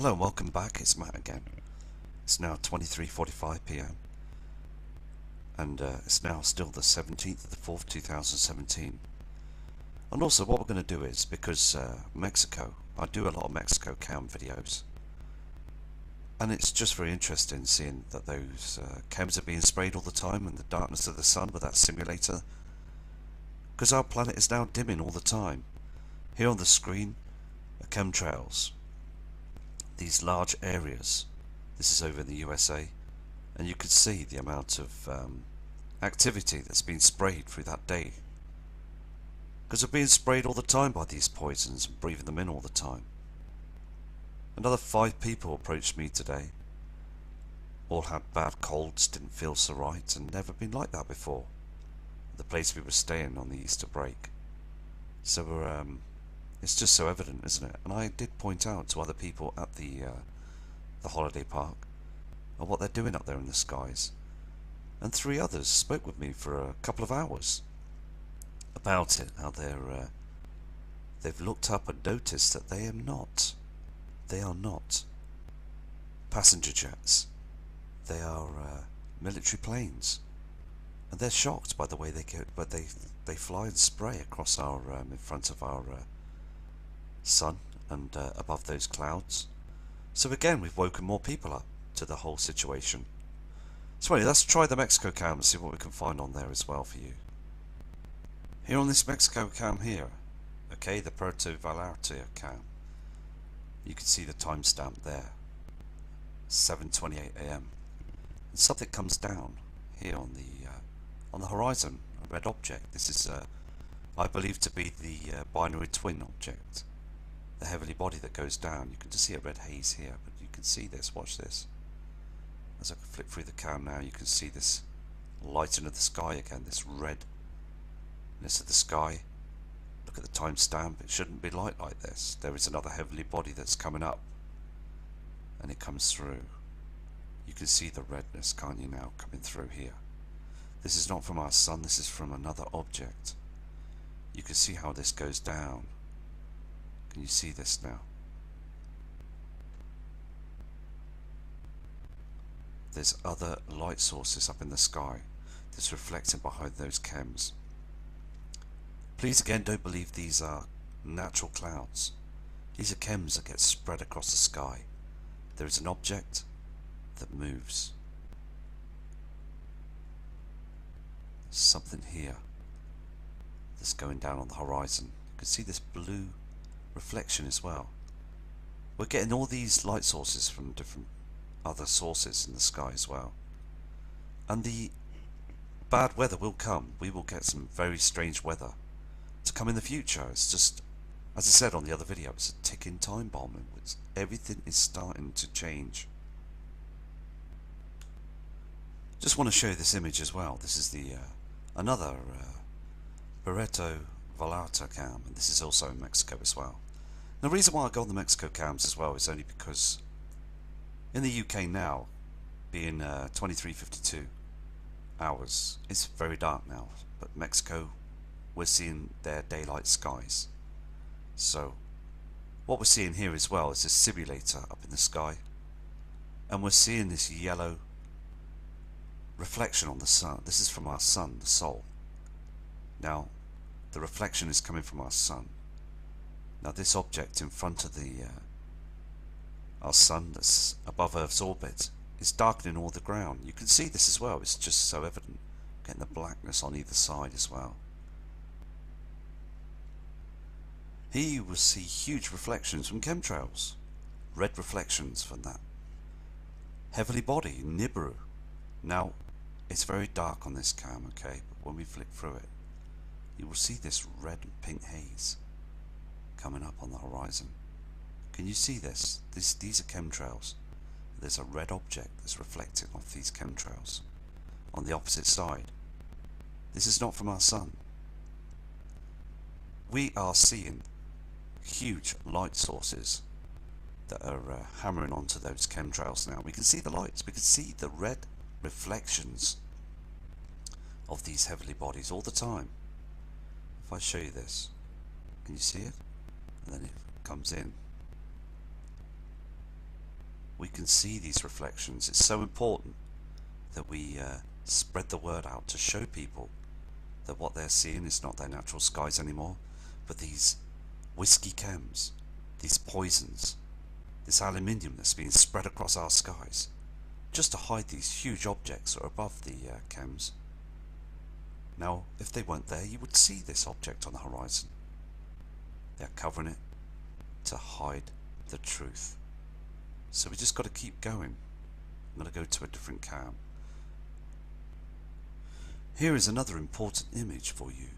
Hello and welcome back, it's Matt again. It's now 23:45 PM and it's now still the 17th of the 4th 2017. And also what we're going to do is, because Mexico, I do a lot of Mexico cam videos, and it's just very interesting seeing that those chems are being sprayed all the time in the darkness of the sun with that simulator, because our planet is now dimming all the time. Here on the screen are chemtrails. These large areas, this is over in the USA, and you can see the amount of activity that's been sprayed through that day, because they're being sprayed all the time by these poisons and breathing them in all the time. Another 5 people approached me today, all had bad colds, didn't feel so right, and never been like that before, the place we were staying on the Easter break. So it's just so evident, isn't it? And I did point out to other people at the holiday park of what they're doing up there in the skies, and 3 others spoke with me for a couple of hours about it, how they've looked up and noticed that they are not passenger jets, they are military planes, and they're shocked by the way they fly and spray across our in front of our sun and above those clouds. So again, we've woken more people up to the whole situation. So anyway, let's try the Mexico cam and see what we can find on there as well for you. Here on this Mexico cam here, okay, the Puerto Vallarta cam, you can see the timestamp there, 7:28 AM, and something comes down here on the horizon, a red object. This is I believe to be the binary twin object, the heavenly body that goes down. You can just see a red haze here, but you can see this. Watch this. As I flick through the cam now, you can see this lighting of the sky again, this redness of the sky. Look at the timestamp. It shouldn't be light like this. There is another heavenly body that's coming up, and it comes through. You can see the redness, can't you, now coming through here. This is not from our sun, this is from another object. You can see how this goes down. Can you see this now? There's other light sources up in the sky that's reflecting behind those chems. Please again, don't believe these are natural clouds. These are chems that get spread across the sky. There is an object that moves. There's something here that's going down on the horizon. You can see this blue reflection as well. We're getting all these light sources from different other sources in the sky as well. And the bad weather will come. We will get some very strange weather to come in the future. It's just, as I said on the other video, it's a ticking time bomb in which everything is starting to change. Just want to show you this image as well. This is the another Puerto Vallarta cam, and this is also in Mexico as well. The reason why I go on the Mexico cams as well is only because in the UK now, being 23:52 hours, it's very dark now, but Mexico, we're seeing their daylight skies. So what we're seeing here as well is this simulator up in the sky, and we're seeing this yellow reflection on the sun. This is from our sun, the Sol. Now the reflection is coming from our sun. Now this object in front of our sun that's above Earth's orbit is darkening all the ground. You can see this as well. It's just so evident, getting the blackness on either side as well. Here you will see huge reflections from chemtrails, red reflections from that heavenly body, Nibiru. Now it's very dark on this cam, okay, but when we flick through it, you will see this red and pink haze coming up on the horizon. Can you see this? These are chemtrails. There's a red object that's reflecting off these chemtrails on the opposite side. This is not from our sun. We are seeing huge light sources that are hammering onto those chemtrails now. We can see the lights. We can see the red reflections of these heavenly bodies all the time. If I show you this, can you see it? And then it comes in. we can see these reflections. It's so important that we spread the word out to show people that what they're seeing is not their natural skies anymore, but these whiskey chems, these poisons, this aluminium that's being spread across our skies, just to hide these huge objects that are above the chems. Now, if they weren't there, you would see this object on the horizon. They're covering it to hide the truth. So we just got to keep going. I'm going to go to a different cam. Here is another important image for you.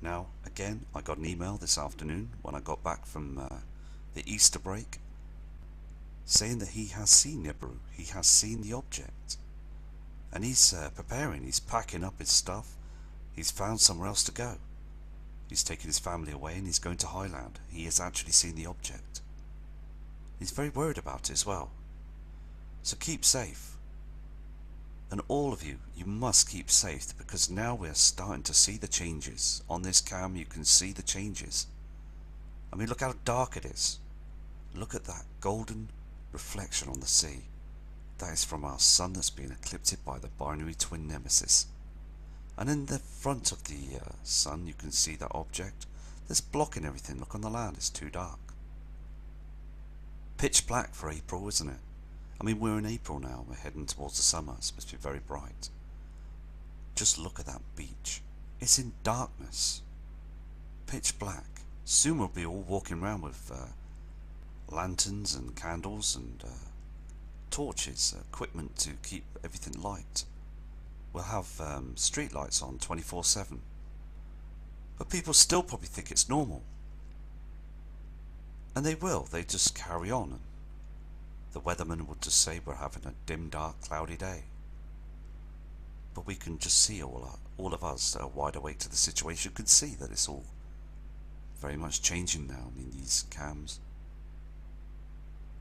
Now, again, I got an email this afternoon when I got back from the Easter break, saying that he has seen Nibiru, he has seen the object, and he's preparing, he's packing up his stuff, he's found somewhere else to go. He's taking his family away and he's going to Highland. He has actually seen the object. He's very worried about it as well. So keep safe. And all of you, you must keep safe, because now we're starting to see the changes. On this cam you can see the changes. I mean, look how dark it is. Look at that golden reflection on the sea. That is from our sun that's been eclipsed by the binary twin nemesis. And in the front of the sun you can see that object that's blocking everything. Look on the land, it's too dark. Pitch black for April, isn't it? I mean, we're in April now, we're heading towards the summer, it's supposed to be very bright. Just look at that beach. It's in darkness. Pitch black. Soon we'll be all walking around with lanterns and candles and torches, equipment to keep everything light. We'll have street lights on 24/7. But people still probably think it's normal. And they will, they just carry on. The weatherman would just say we're having a dim, dark, cloudy day. But we can just see, all of us that are wide awake to the situation can see that it's all very much changing now. I mean, these cams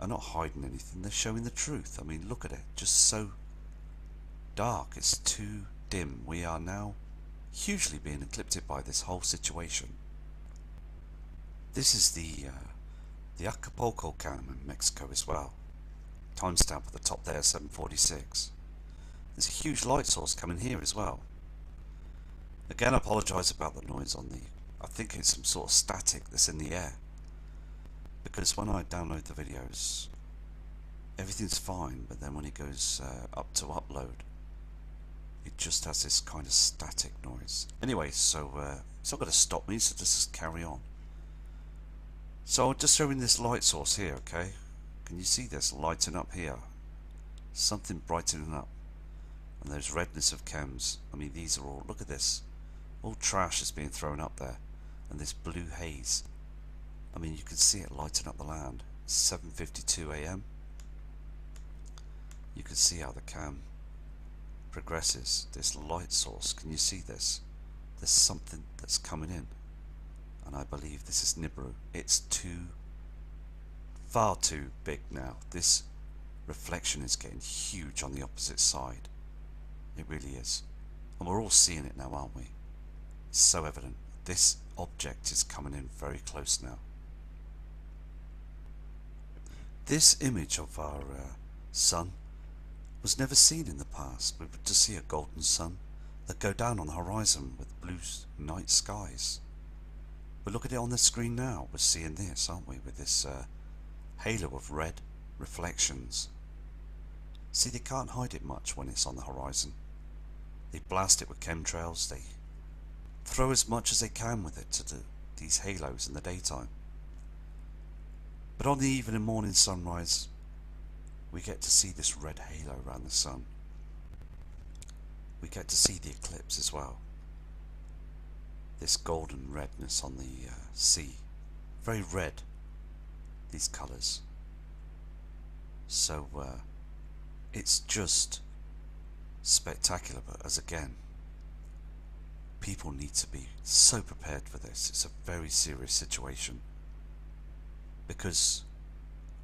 are not hiding anything, they're showing the truth. I mean, look at it, just so dark, it's too dim. We are now hugely being eclipsed by this whole situation. This is the Acapulco cam in Mexico as well. Timestamp at the top there, 7:46. There's a huge light source coming here as well. Again, I apologise about the noise on the... I think it's some sort of static that's in the air. Because when I download the videos, everything's fine, but then when it goes up to upload, it just has this kind of static noise. Anyway, so it's not going to stop me, so just carry on. So I'm just showing this light source here, okay? Can you see this lighting up here? Something brightening up. And there's redness of chems. I mean, these are all, look at this. All trash is being thrown up there. And this blue haze. I mean, you can see it lighting up the land. 7:52 AM. You can see how the cam progresses. This light source, can you see this? There's something that's coming in. And I believe this is Nibiru. It's far too big now. This reflection is getting huge on the opposite side. It really is. And we're all seeing it now, aren't we? It's so evident. This object is coming in very close now. This image of our sun was never seen in the past. We would just see a golden sun that go down on the horizon with blue night skies. But look at it on the screen now. We're seeing this, aren't we, with this halo of red reflections. See, they can't hide it much when it's on the horizon. They blast it with chemtrails. They throw as much as they can with it to these halos in the daytime. But on the evening and morning sunrise, we get to see this red halo around the sun. We get to see the eclipse as well. This golden redness on the sea. Very red, these colours. So it's just spectacular, but as again, people need to be so prepared for this. It's a very serious situation, because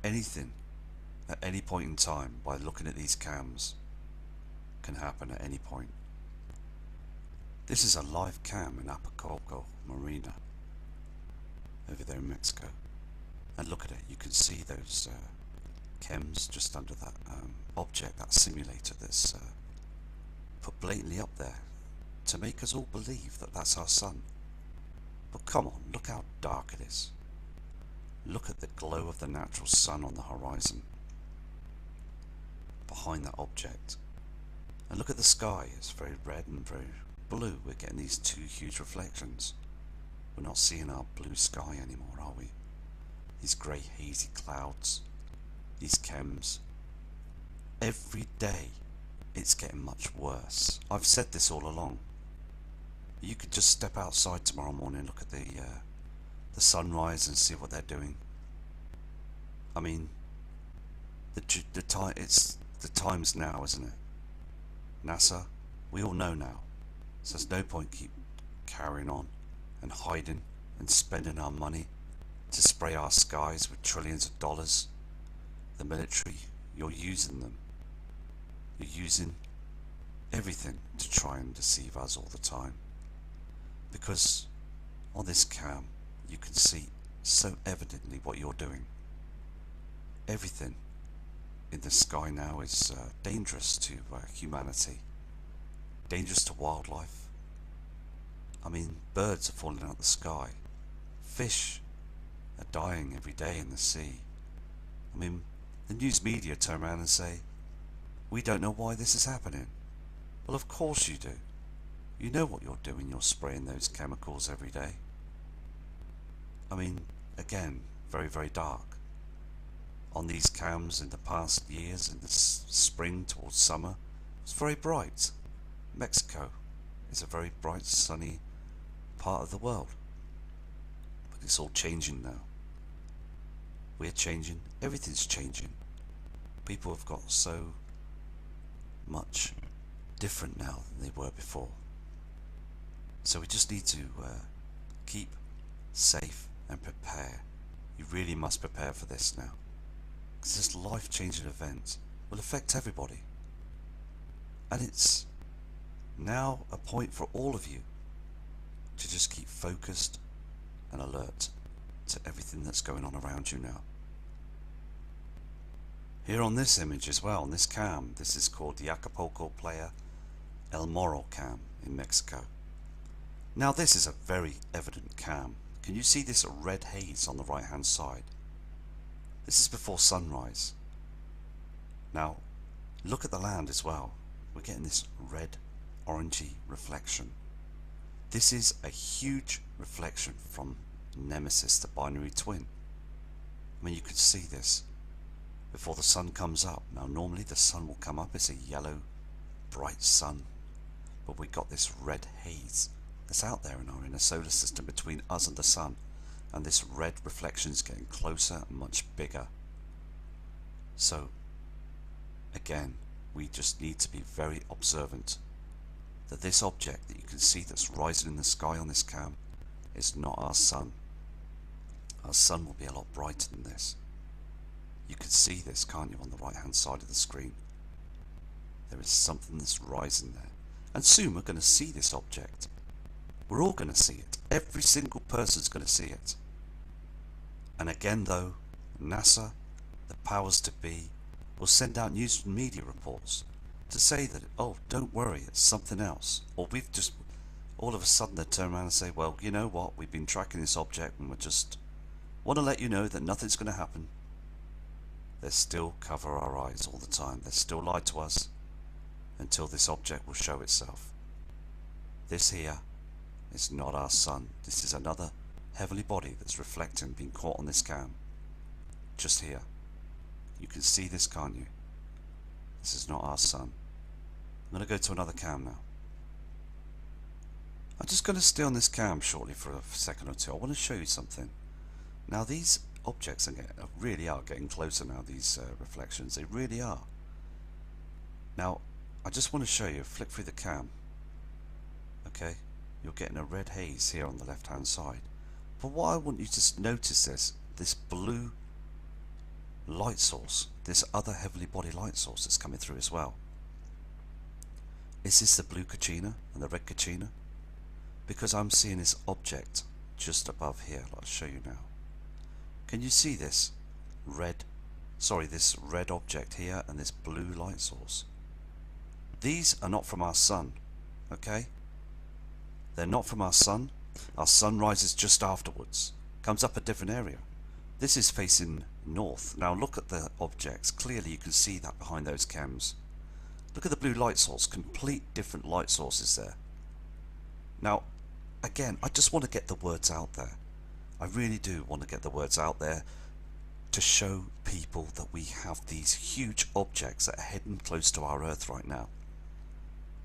anything at any point in time, by looking at these cams, can happen at any point. This is a live cam in Acapulco Marina over there in Mexico, and look at it, you can see those chems just under that object, that simulator that's put blatantly up there to make us all believe that that's our sun. But come on, look how dark it is. Look at the glow of the natural sun on the horizon behind that object. And look at the sky, it's very red and very blue. We're getting these two huge reflections. We're not seeing our blue sky anymore, are we? These grey hazy clouds, these chems. Every day it's getting much worse. I've said this all along. You could just step outside tomorrow morning and look at the sunrise and see what they're doing. I mean, it's the times now, isn't it? NASA, we all know now. So there's no point keep carrying on and hiding and spending our money to spray our skies with trillions of dollars. The military, you're using them. You're using everything to try and deceive us all the time. Because on this cam, you can see so evidently what you're doing. Everything in the sky now is dangerous to humanity, dangerous to wildlife. I mean, birds are falling out of the sky. Fish are dying every day in the sea. I mean, the news media turn around and say, we don't know why this is happening. Well, of course you do. You know what you're doing, you're spraying those chemicals every day. I mean, again, very, very dark. On these cams in the past years, in the spring towards summer, it's very bright. Mexico is a very bright, sunny part of the world. But it's all changing now. We're changing, everything's changing. People have got so much different now than they were before. So we just need to keep safe and prepare. You really must prepare for this now. Because this life-changing event will affect everybody. And it's now a point for all of you to just keep focused and alert to everything that's going on around you now. Here on this image as well, on this cam, this is called the Acapulco Playa El Morro cam in Mexico. Now this is a very evident cam. Can you see this red haze on the right hand side? This is before sunrise. Now look at the land as well. We're getting this red orangey reflection. This is a huge reflection from Nemesis, the binary twin. I mean, you could see this before the sun comes up. Now normally the sun will come up, it's a yellow bright sun, but we got this red haze that's out there in our inner solar system between us and the sun, and this red reflection is getting closer and much bigger. So again, we just need to be very observant that this object that you can see that's rising in the sky on this cam is not our sun. Our sun will be a lot brighter than this. You can see this, can't you, on the right hand side of the screen? There is something that's rising there, and soon we're going to see this object. We're all going to see it. Every single person's going to see it. And again though, NASA, the powers to be, will send out news and media reports to say that, oh, don't worry, it's something else. Or we've just, all of a sudden they turn around and say, well, you know what, we've been tracking this object and we just want to let you know that nothing's going to happen. They still cover our eyes all the time. They still lie to us until this object will show itself. This here is not our sun. This is another heavenly body that's reflecting, being caught on this cam. Just here. You can see this, can't you? This is not our sun. I'm going to go to another cam now. I'm just going to stay on this cam shortly for a second or two. I want to show you something. Now these objects really are getting closer now, these reflections. They really are. Now I just want to show you, flick through the cam. Okay, you're getting a red haze here on the left hand side. But what I want you to notice is this blue light source, this other heavenly body light source that's coming through as well. Is this the blue Kachina and the red Kachina? Because I'm seeing this object just above here. I'll show you now. Can you see this red sorry, this red object here and this blue light source. These are not from our sun, okay? They're not from our sun. Our sun rises just afterwards, comes up a different area. This is facing north. Now look at the objects. Clearly you can see that behind those chems. Look at the blue light source, complete different light sources there. Now, again, I just want to get the words out there. I really do want to get the words out there to show people that we have these huge objects that are heading close to our Earth right now.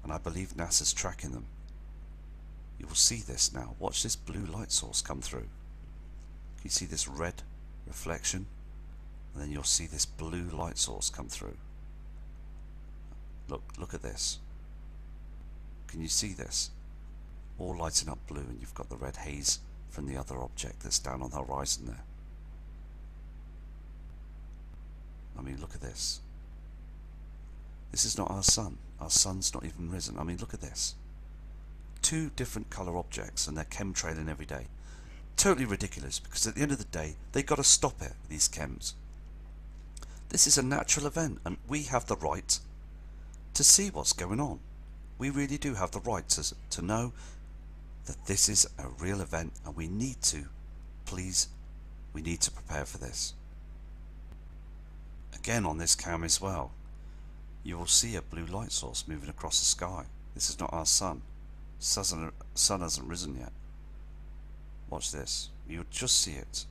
And I believe NASA's tracking them. You will see this now. Watch this blue light source come through. Can you see this red reflection? And then you'll see this blue light source come through. Look at this. Can you see this? All lighting up blue, and you've got the red haze from the other object that's down on the horizon there. I mean, look at this. This is not our sun. Our sun's not even risen. I mean, look at this. Two different colour objects, and they're chemtrailing every day. Totally ridiculous, because at the end of the day, they've got to stop it, these chems. This is a natural event, and we have the right to see what's going on. We really do have the right to know that this is a real event, and we need to, please, we need to prepare for this. Again on this cam as well, you will see a blue light source moving across the sky. This is not our sun. Sun hasn't risen yet. Watch this. You'll just see it.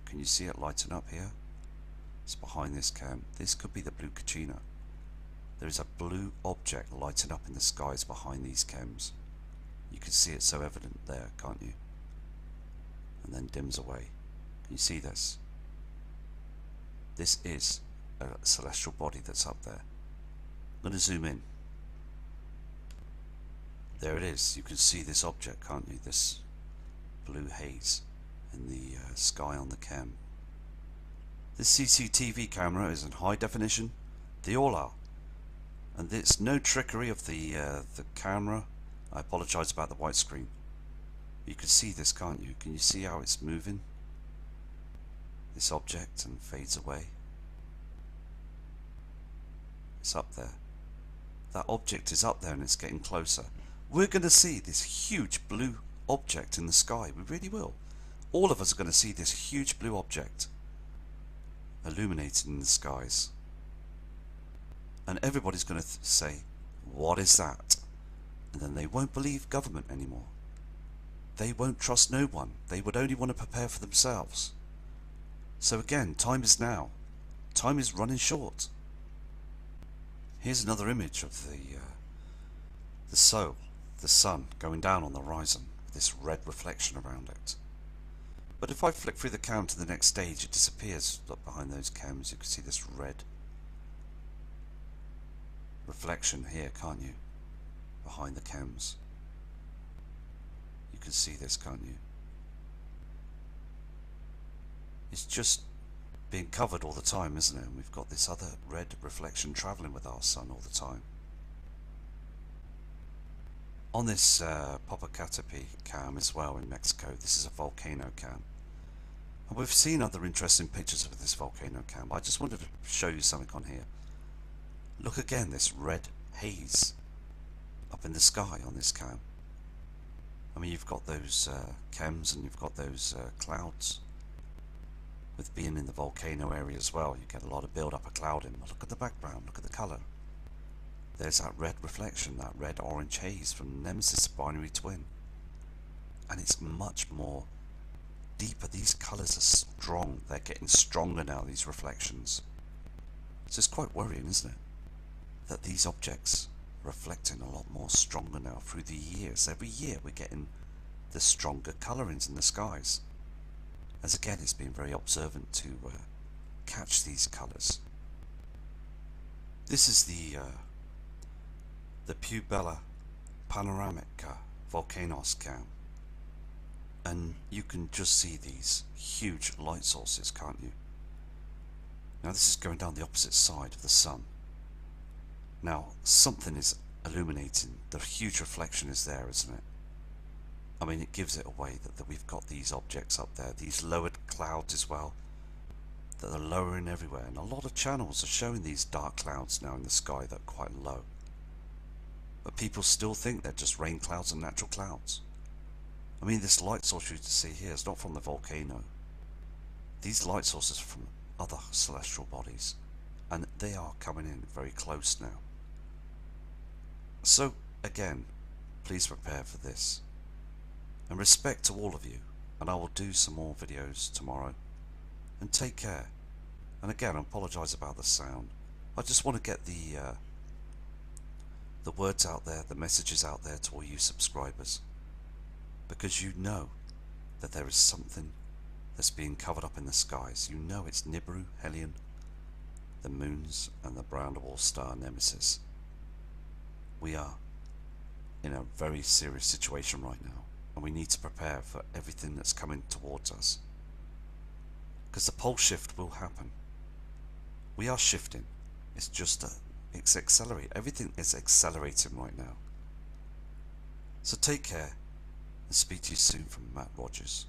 Can you see it lighting up here? It's behind this cam. This could be the blue Kachina. There is a blue object lighting up in the skies behind these chems. You can see it so evident there, can't you? And then dims away. Can you see this? This is a celestial body that's up there. I'm going to zoom in. There it is. You can see this object, can't you? This blue haze in the sky on the cam. This CCTV camera is in high definition. They all are. And it's no trickery of the camera. I apologise about the white screen. You can see this, can't you? Can you see how it's moving? This object, and fades away. It's up there. That object is up there and it's getting closer. We're going to see this huge blue object in the sky. We really will. All of us are going to see this huge blue object illuminating in the skies. And everybody's going to say, what is that? And then they won't believe government anymore. They won't trust no one. They would only want to prepare for themselves. So again, time is now. Time is running short. Here's another image of the sun going down on the horizon, with this red reflection around it. But if I flick through the cam to the next stage, it disappears. Look behind those cams, you can see this red reflection here, can't you? Behind the cams. You can see this, can't you? It's just being covered all the time, isn't it? And we've got this other red reflection travelling with our sun all the time. On this Popocatépetl cam as well in Mexico, this is a volcano cam. And we've seen other interesting pictures of this volcano cam. I just wanted to show you something on here. Look again, this red haze up in the sky on this cam. I mean, you've got those chems and you've got those clouds. With being in the volcano area as well, you get a lot of build-up of clouding. Look at the background, look at the colour. There's that red reflection, that red-orange haze from Nemesis binary twin. And it's much more deeper. These colours are strong. They're getting stronger now, these reflections. So it's quite worrying, isn't it? That these objects are reflecting a lot more stronger now through the years. Every year we're getting the stronger colourings in the skies. As again, it's been very observant to catch these colours. This is the Puebla Panoramic Volcanos cam. And you can just see these huge light sources, can't you? Now this is going down the opposite side of the sun. Now something is illuminating. The huge reflection is there, isn't it? I mean, it gives it away that we've got these objects up there, these lowered clouds as well. that are lowering everywhere, and a lot of channels are showing these dark clouds now in the sky that are quite low. But people still think they're just rain clouds and natural clouds. I mean, this light source you see here is not from the volcano. These light sources are from other celestial bodies, and they are coming in very close now. So, again, please prepare for this. And respect to all of you, and I will do some more videos tomorrow. And take care. And again, I apologise about the sound. I just want to get the words out there, the messages out there to all you subscribers. Because you know that there is something that's being covered up in the skies. You know it's Nibiru, Helion, the moons, and the brown dwarf star Nemesis. We are in a very serious situation right now, and we need to prepare for everything that's coming towards us. Because the pole shift will happen. We are shifting. It's just it's accelerating. Everything is accelerating right now. So take care, and speak to you soon from Matt Rogers.